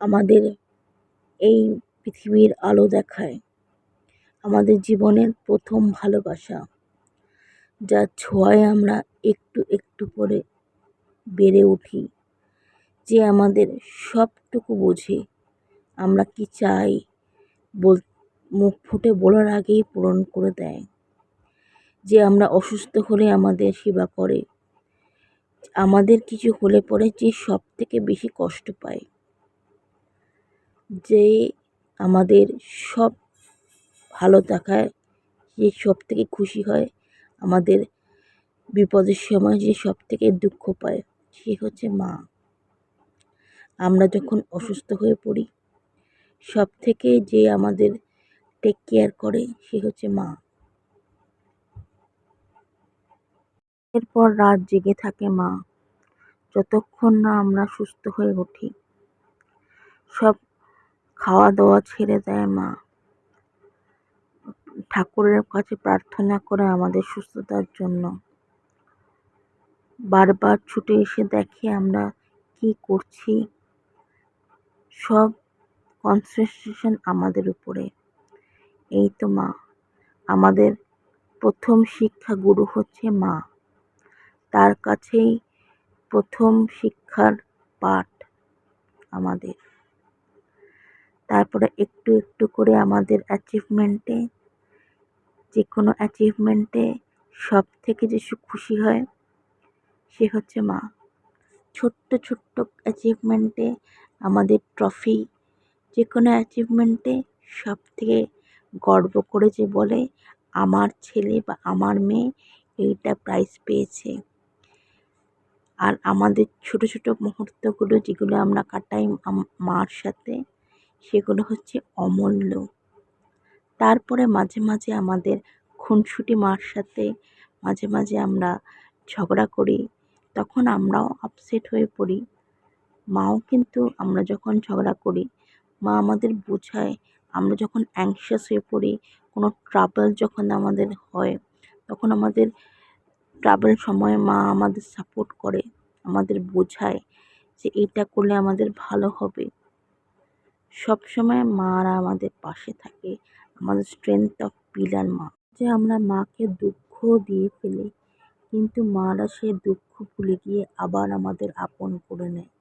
আমাদের এই পৃথিবীর আলো দেখায়, আমাদের জীবনের প্রথম ভালোবাসা, যার ছোঁয়ায় আমরা একটু একটু করে বেড়ে উঠি, যে আমাদের সবটুকু বোঝে, আমরা কি চাই মুখ ফুটে বলার আগেই পূরণ করে দেয়, যে আমরা অসুস্থ হলে আমাদের সেবা করে, আমাদের কিছু হলে পরে যে সব থেকে বেশি কষ্ট পায়, যে আমাদের সব ভালো দেখায়, যে সব থেকে খুশি হয়, আমাদের বিপদের সময় যে সব থেকে দুঃখ পায়, সে হচ্ছে মা। আমরা যখন অসুস্থ হয়ে পড়ি, সব থেকে যে আমাদের টেক কেয়ার করে, সে হচ্ছে মা। এরপর রাত জেগে থাকে মা, যতক্ষণ না আমরা সুস্থ হয়ে উঠি। সব খাওয়া দাওয়া ছেড়ে দেয় মা, ঠাকুরের কাছে প্রার্থনা করে আমাদের সুস্থতার জন্য। বারবার ছুটে এসে দেখে আমরা কি করছি, সব কনসেন্ট্রেশন আমাদের উপরে। এই তো মা, আমাদের প্রথম শিক্ষা গুরু হচ্ছে মা, তার কাছেই প্রথম শিক্ষার পাঠ আমাদের। তারপরে একটু একটু করে আমাদের অ্যাচিভমেন্টে, যে কোনো অ্যাচিভমেন্টে সব থেকে যে খুশি হয়, সে হচ্ছে মা। ছোট্ট ছোট্ট অ্যাচিভমেন্টে আমাদের ট্রফি, যে কোনো অ্যাচিভমেন্টে সব থেকে গর্ব করে যে বলে, আমার ছেলে বা আমার মেয়ে এইটা প্রাইজ পেয়েছে। আর আমাদের ছোট ছোট মুহূর্তগুলো যেগুলো আমরা কাটাই মার সাথে, সেগুলো হচ্ছে অমূল্য। তারপরে মাঝে মাঝে আমাদের খুনসুটি মার সাথে, মাঝে মাঝে আমরা ঝগড়া করি, তখন আমরাও আপসেট হয়ে পড়ি। মাও কিন্তু আমরা যখন ঝগড়া করি, মা আমাদের বোঝায়। আমরা যখন অ্যাংশাস হয়ে পড়ি, কোনো ট্রাবল যখন আমাদের হয়, তখন আমাদের ট্রাবল সময়ে মা আমাদের সাপোর্ট করে, আমাদের বোঝায় যে এইটা করলে আমাদের ভালো হবে। সবসময় মারা আমাদের পাশে থাকে, আমাদের স্ট্রেংথ অফ পিলার মা। যে আমরা মাকে দুঃখ দিয়ে ফেলি, কিন্তু মারা সে দুঃখ ভুলে গিয়ে আবার আমাদের আপন করে নেয়।